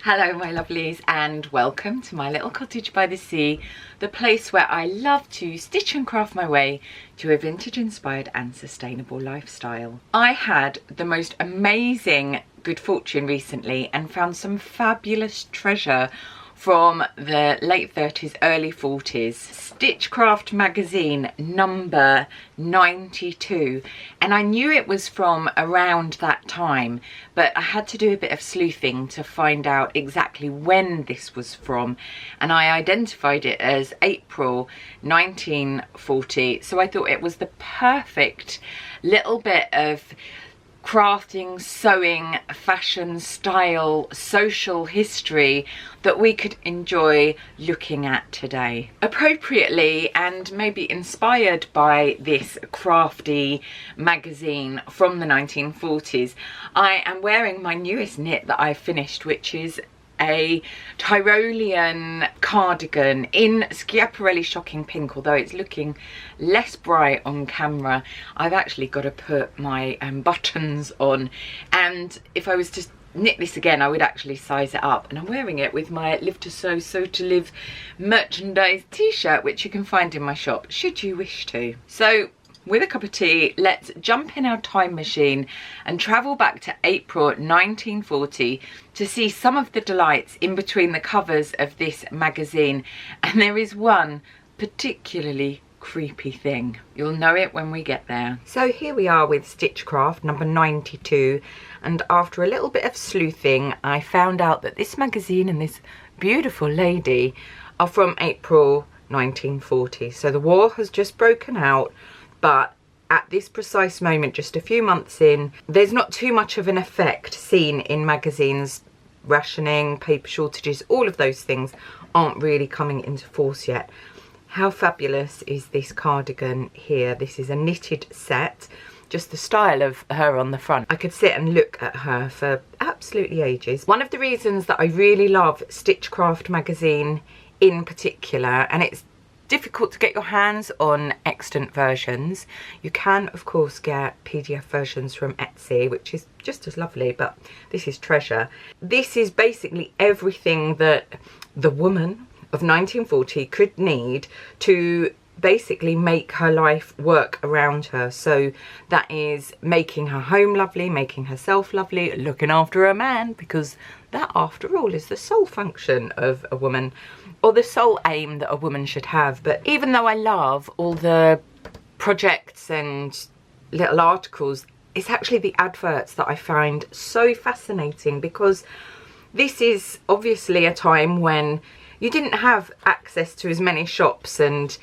Hello my lovelies, and welcome to my little cottage by the sea, the place where I love to stitch and craft my way to a vintage inspired and sustainable lifestyle. I had the most amazing good fortune recently and found some fabulous treasure from the late 30s, early 40s. Stitchcraft Magazine number 92. And I knew it was from around that time, but I had to do a bit of sleuthing to find out exactly when this was from. And I identified it as April 1940. So I thought it was the perfect little bit of crafting, sewing, fashion, style, social history that we could enjoy looking at today. Appropriately, and maybe inspired by this crafty magazine from the 1940s, I am wearing my newest knit that I finished, which is a Tyrolean cardigan in Schiaparelli Shocking Pink, although it's looking less bright on camera. I've actually got to put my buttons on, and if I was to knit this again I would actually size it up, and I'm wearing it with my Live to Sew, Sew to Live merchandise t-shirt, which you can find in my shop should you wish to. So with a cup of tea, let's jump in our time machine and travel back to April 1940 to see some of the delights in between the covers of this magazine. And there is one particularly creepy thing. You'll know it when we get there. So here we are with Stitchcraft number 92, and after a little bit of sleuthing I found out that this magazine and this beautiful lady are from April 1940. So the war has just broken out, but at this precise moment, just a few months in, there's not too much of an effect seen in magazines. Rationing, paper shortages, all of those things aren't really coming into force yet. How fabulous is this cardigan here? This is a knitted set, just the style of her on the front. I could sit and look at her for absolutely ages. One of the reasons that I really love Stitchcraft magazine in particular, and it's difficult to get your hands on extant versions. You can of course get PDF versions from Etsy, which is just as lovely, but this is treasure. This is basically everything that the woman of 1940 could need to basically make her life work around her. So that is making her home lovely, making herself lovely, looking after her man, because that after all is the sole function of a woman, or the sole aim that a woman should have. But even though I love all the projects and little articles, it's actually the adverts that I find so fascinating, because this is obviously a time when you didn't have access to as many shops and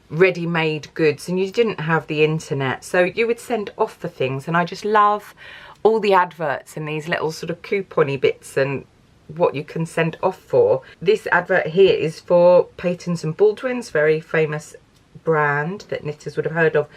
ready-made goods, and you didn't have the internet, so you would send off for things. And I just love all the adverts and these little sort of coupon-y bits and what you can send off for. This advert here is for Paytons and Baldwin's, very famous brand that knitters would have heard of.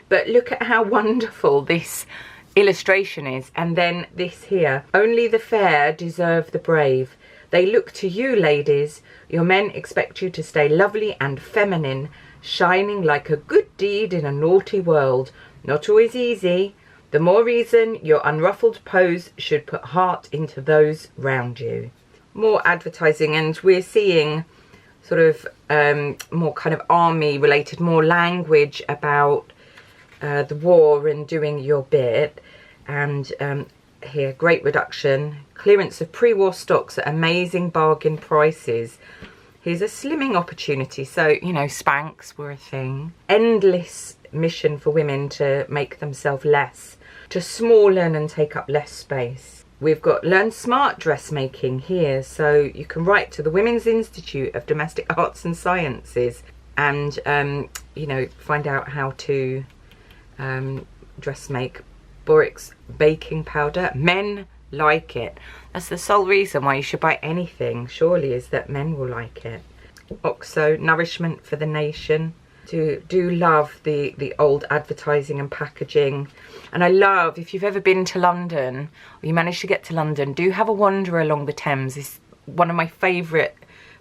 But look at how wonderful this illustration is. And then this here: only the fair deserve the brave. They look to you, ladies. Your men expect you to stay lovely and feminine, shining like a good deed in a naughty world. Not always easy. The more reason your unruffled pose should put heart into those round you. More advertising, and we're seeing sort of more kind of army related, more language about the war and doing your bit. And here, great reduction, clearance of pre-war stocks at amazing bargain prices. Here's a slimming opportunity. So, you know, Spanx were a thing. Endless mission for women to make themselves less, to smallen and take up less space. We've got Learn Smart Dressmaking here, so you can write to the Women's Institute of Domestic Arts and Sciences and you know, find out how to dress make. Borix baking powder. Men like it. That's the sole reason why you should buy anything, surely, is that men will like it. Oxo Nourishment for the Nation. Do love the old advertising and packaging. And I love, if you've ever been to London, or you manage to get to London, do have a wander along the Thames. It's one of my favourite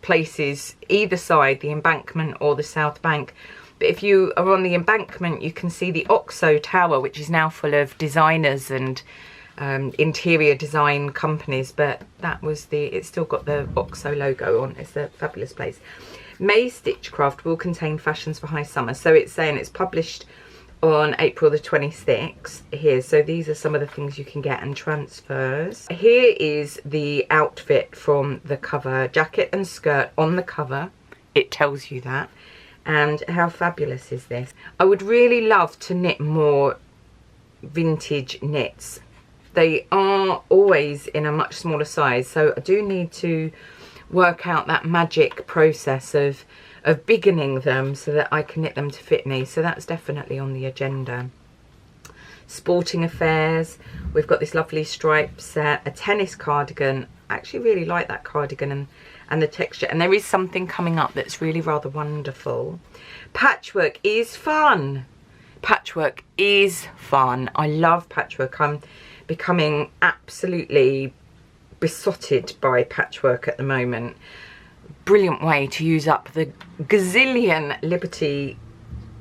places, either side, the Embankment or the South Bank. But if you are on the Embankment, you can see the Oxo Tower, which is now full of designers and interior design companies, but that was it's still got the Oxo logo on. It's a fabulous place. May Stitchcraft will contain fashions for high summer. So it's saying it's published on April the 26th here. So these are some of the things you can get and transfers. Here is the outfit from the cover, jacket and skirt on the cover. It tells you that. And how fabulous is this? I would really love to knit more vintage knits. They are always in a much smaller size, so I do need to work out that magic process of biggening them so that I can knit them to fit me. So that's definitely on the agenda. Sporting affairs, we've got this lovely stripe set, a tennis cardigan. I actually really like that cardigan and the texture, and there is something coming up that's really rather wonderful. Patchwork is fun. Patchwork is fun. I love patchwork. I'm becoming absolutely besotted by patchwork at the moment. Brilliant way to use up the gazillion Liberty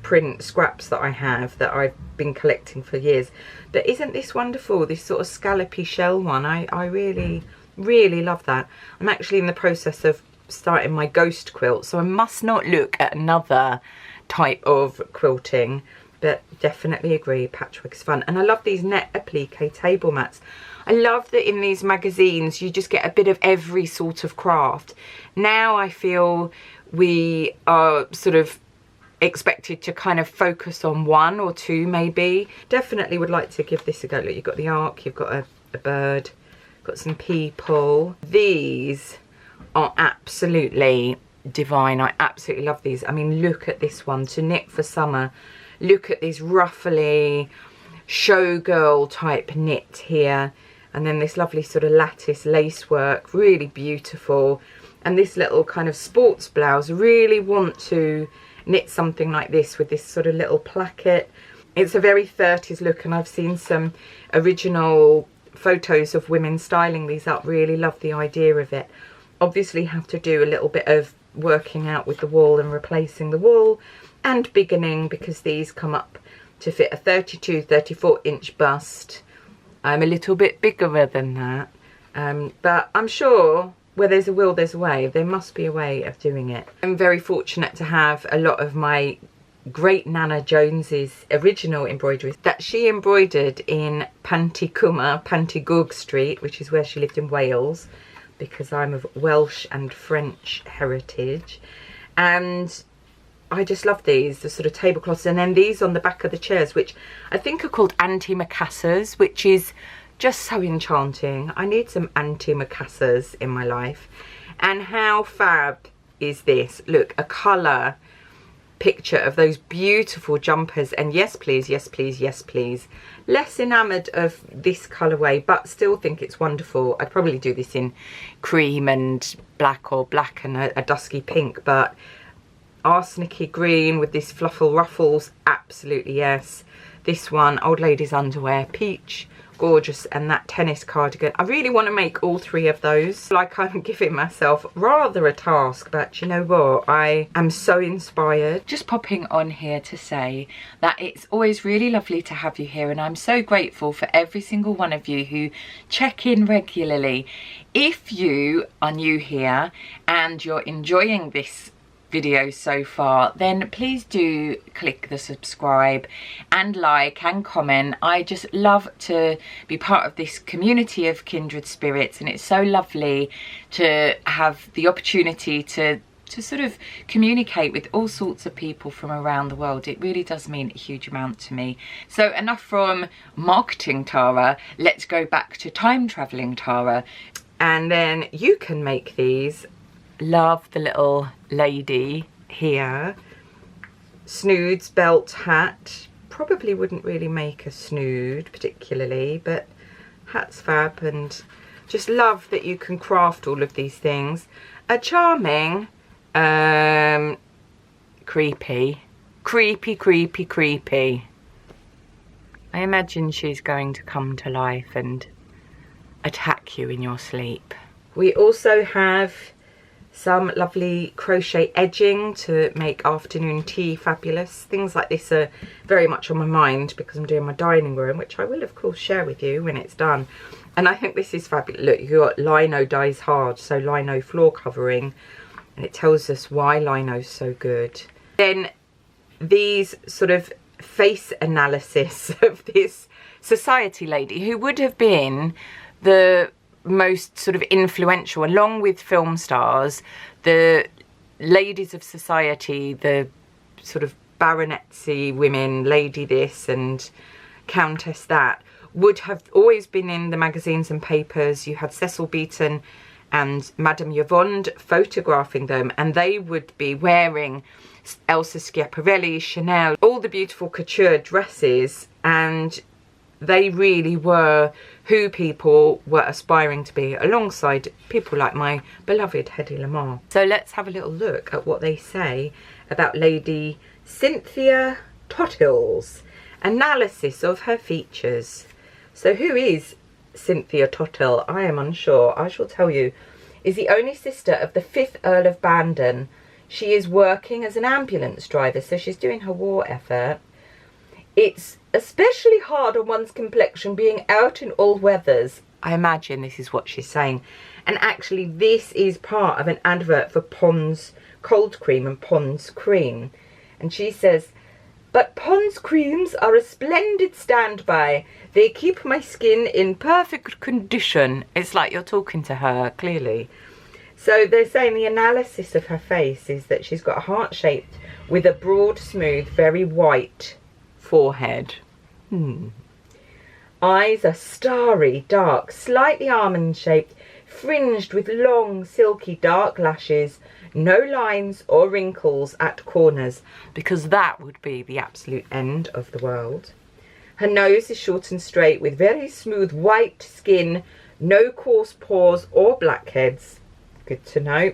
print scraps that I have, that I've been collecting for years. But isn't this wonderful, this sort of scallopy shell one? I really love that. I'm actually in the process of starting my ghost quilt, so I must not look at another type of quilting, but definitely agree, patchwork is fun. And I love these net applique table mats. I love that in these magazines you just get a bit of every sort of craft. Now I feel we are sort of expected to kind of focus on one or two maybe. Definitely would like to give this a go. Look, you've got the ark, you've got a bird, got some people. These are absolutely divine. I absolutely love these. I mean, look at this one, to knit for summer. Look at this ruffly showgirl type knit here, and then this lovely sort of lattice lace work, really beautiful. And this little kind of sports blouse. Really want to knit something like this with this sort of little placket. It's a very 30s look, and I've seen some original photos of women styling these up. Really love the idea of it. Obviously have to do a little bit of working out with the wool and replacing the wool and biggening, because these come up to fit a 34 inch bust. I'm a little bit bigger than that, but I'm sure where there's a will there's a way. There must be a way of doing it. I'm very fortunate to have a lot of my great Nana Jones's original embroideries that she embroidered in Pantigug Street, which is where she lived in Wales, because I'm of Welsh and French heritage. And I just love these, the sort of tablecloths, and then these on the back of the chairs, which I think are called antimacassars, which is just so enchanting. I need some antimacassars in my life. And how fab is this? Look, a colour picture of those beautiful jumpers, and yes please, yes please, yes please. Less enamoured of this colourway, but still think it's wonderful. I'd probably do this in cream and black, or black and a dusky pink, but arsenicy green with this fluffle ruffles, absolutely yes. This one, old lady's underwear, peach, gorgeous, and that tennis cardigan. I really want to make all three of those. Like, I'm giving myself rather a task, but you know what, I am so inspired. Just popping on here to say that it's always really lovely to have you here, and I'm so grateful for every single one of you who check in regularly. If you are new here and you're enjoying this video so far, then please do click the subscribe and like and comment. I just love to be part of this community of kindred spirits, and it's so lovely to have the opportunity to sort of communicate with all sorts of people from around the world. It really does mean a huge amount to me. So enough from marketing Tara, let's go back to time traveling Tara. And then you can make these. Love the little lady here. Snoods, belt, hat. Probably wouldn't really make a snood particularly, but hat's fab, and just love that you can craft all of these things. A charming, creepy. I imagine she's going to come to life and attack you in your sleep. We also have some lovely crochet edging to make afternoon tea fabulous. Things like this are very much on my mind because I'm doing my dining room, which I will of course share with you when it's done. And I think this is fabulous. Look, you've got lino dyes hard, so lino floor covering, and it tells us why lino's so good. Then these sort of face analysis of this society lady who would have been the most sort of influential, along with film stars, the ladies of society, the sort of baronetcy women, lady this and countess that, would have always been in the magazines and papers. You had Cecil Beaton and Madame Yvonne photographing them, and they would be wearing Elsa Schiaparelli, Chanel, all the beautiful couture dresses, and they really were who people were aspiring to be, alongside people like my beloved Hedy Lamarr. So let's have a little look at what they say about Lady Cynthia Tottill's analysis of her features. So who is Cynthia Tottill? I am unsure. I shall tell you. Is the only sister of the 5th Earl of Bandon. She is working as an ambulance driver, so she's doing her war effort. It's especially hard on one's complexion being out in all weathers. I imagine this is what she's saying. And actually this is part of an advert for Pond's cold cream and Pond's cream. And she says, "But Pond's creams are a splendid standby. They keep my skin in perfect condition." It's like you're talking to her, clearly. So they're saying the analysis of her face is that she's got a heart shaped with a broad, smooth, very white forehead. Eyes are starry, dark, slightly almond shaped, fringed with long, silky, dark lashes. No lines or wrinkles at corners, because that would be the absolute end of the world. Her nose is short and straight with very smooth white skin, no coarse pores or blackheads. Good to know.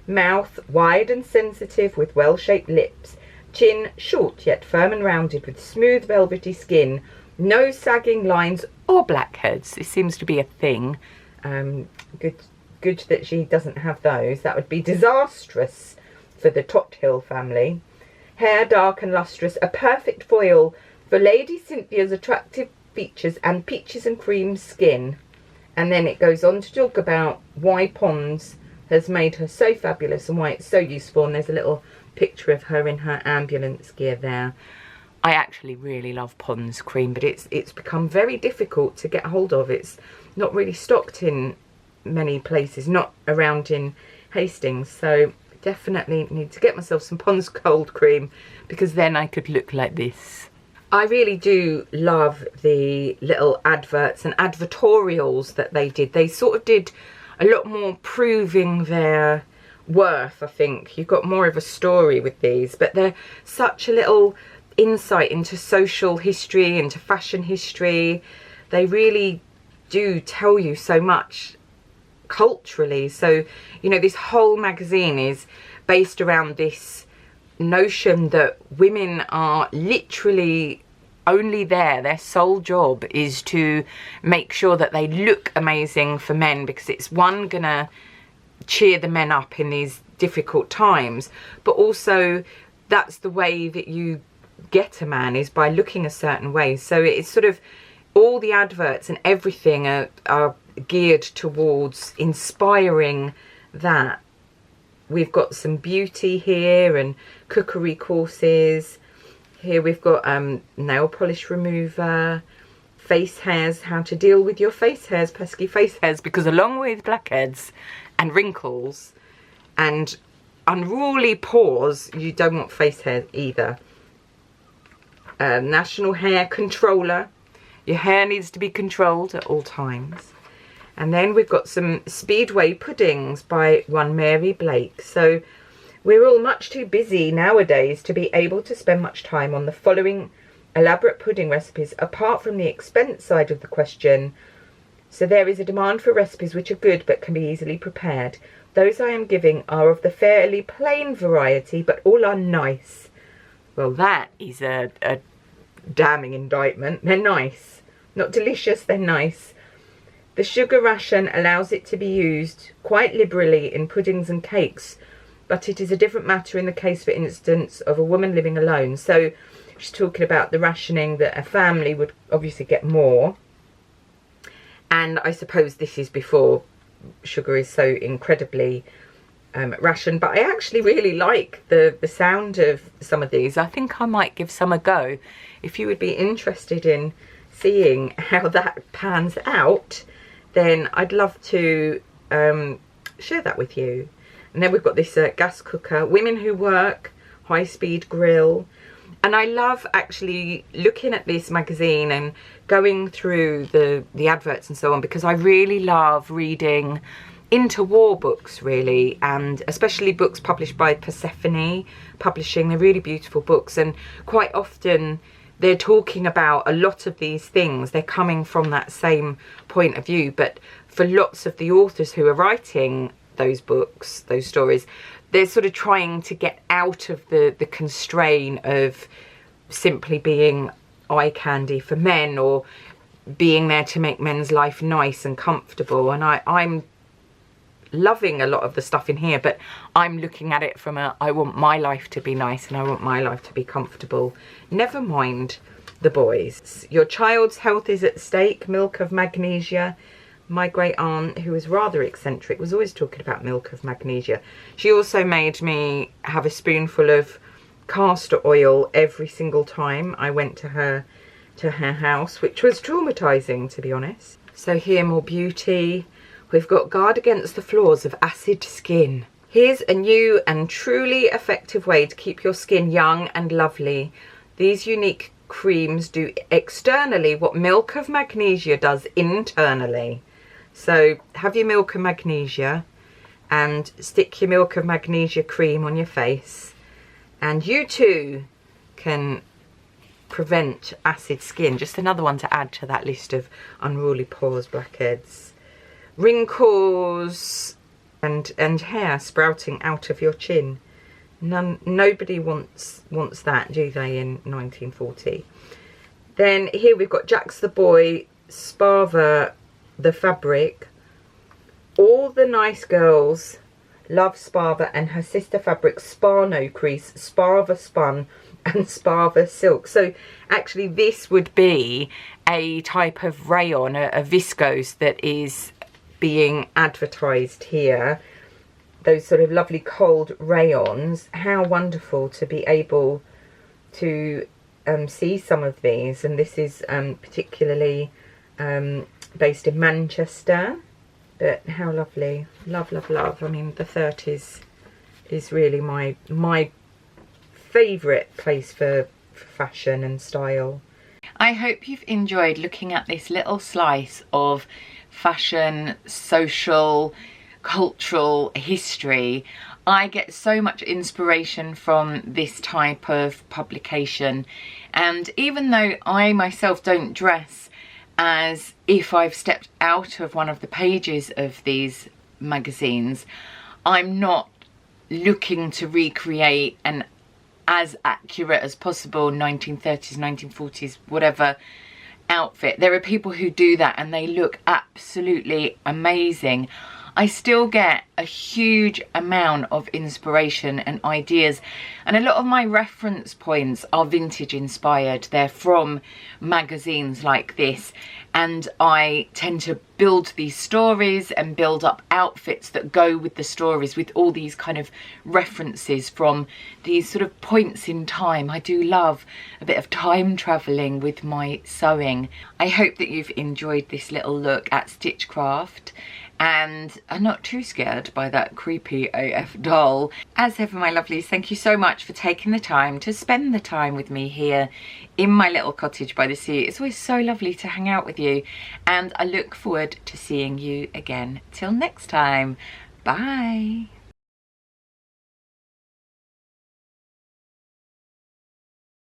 Mouth wide and sensitive with well-shaped lips. Chin short yet firm and rounded with smooth velvety skin. No sagging lines or blackheads. This seems to be a thing. Good that she doesn't have those. That would be disastrous for the Tothill family. Hair dark and lustrous, a perfect foil for Lady Cynthia's attractive features and peaches and cream skin. And then it goes on to talk about why Pond's has made her so fabulous and why it's so useful. And there's a little picture of her in her ambulance gear there. I actually really love Pond's cream, but it's become very difficult to get hold of. It's not really stocked in many places, not around in Hastings, so definitely need to get myself some Pond's cold cream, because then I could look like this. I really do love the little adverts and advertorials that they did. They sort of did a lot more proving their worth, I think. You've got more of a story with these, but they're such a little insight into social history, into fashion history. They really do tell you so much culturally. So, you know, this whole magazine is based around this notion that women are literally only there, their sole job is to make sure that they look amazing for men, because it's one, gonna cheer the men up in these difficult times, but also that's the way that you get a man, is by looking a certain way. So it's sort of all the adverts and everything are geared towards inspiring that. We've got some beauty here and cookery courses. Here we've got nail polish remover, face hairs, how to deal with your face hairs, pesky face hairs, because along with blackheads and wrinkles and unruly pores, you don't want face hair either. National hair controller. Your hair needs to be controlled at all times. And then we've got some Speedway puddings by one Mary Blake. So we're all much too busy nowadays to be able to spend much time on the following elaborate pudding recipes, apart from the expense side of the question. So there is a demand for recipes which are good but can be easily prepared. Those I am giving are of the fairly plain variety, but all are nice. Well, that is a damning indictment. They're nice. Not delicious, they're nice. The sugar ration allows it to be used quite liberally in puddings and cakes, but it is a different matter in the case, for instance, of a woman living alone. So she's talking about the rationing that a family would obviously get more. And I suppose this is before sugar is so incredibly rationed. But I actually really like the sound of some of these. I think I might give some a go. If you would be interested in seeing how that pans out, then I'd love to share that with you. And then we've got this gas cooker, women who work, high-speed grill. And I love actually looking at this magazine and going through the adverts and so on, because I really love reading interwar books, really, and especially books published by Persephone Publishing. They're really beautiful books, and quite often they're talking about a lot of these things. They're coming from that same point of view, but for lots of the authors who are writing those books, those stories, they're sort of trying to get out of the constraint of simply being eye candy for men, or being there to make men's life nice and comfortable. And I'm loving a lot of the stuff in here, but I'm looking at it from I want my life to be nice and I want my life to be comfortable. Never mind the boys. Your child's health is at stake. Milk of magnesia. My great aunt, who was rather eccentric, was always talking about milk of magnesia. She also made me have a spoonful of castor oil every single time I went to her house, which was traumatizing, to be honest. So here, more beauty. We've got guard against the flaws of acid skin. Here's a new and truly effective way to keep your skin young and lovely. These unique creams do externally what milk of magnesia does internally. So have your milk of magnesia and stick your milk of magnesia cream on your face, and you too can prevent acid skin. Just another one to add to that list of unruly pores, blackheads, wrinkles, and hair sprouting out of your chin. Nobody wants that, do they, in 1940? Then here we've got Jax the Boy, Spava the fabric. All the nice girls love Spava and her sister fabric, Sparno Crease, Spava Spun and Spava Silk. So actually this would be a type of rayon, a viscose that is being advertised here. Those sort of lovely cold rayons. How wonderful to be able to see some of these. And this is particularly based in Manchester. But how lovely. Love, love, love. I mean, the 30s is really my favourite place for fashion and style. I hope you've enjoyed looking at this little slice of fashion, social, cultural history. I get so much inspiration from this type of publication, and even though I myself don't dress as if I've stepped out of one of the pages of these magazines, I'm not looking to recreate an as accurate as possible 1930s, 1940s, whatever outfit. There are people who do that and they look absolutely amazing. I still get a huge amount of inspiration and ideas, and a lot of my reference points are vintage inspired. They're from magazines like this, and I tend to build these stories and build up outfits that go with the stories, with all these kind of references from these sort of points in time. I do love a bit of time traveling with my sewing. I hope that you've enjoyed this little look at Stitchcraft and are not too scared by that creepy AF doll. As ever, my lovelies, thank you so much for taking the time to spend the time with me here in my little cottage by the sea. It's always so lovely to hang out with you, and I look forward to seeing you again. Till next time, bye.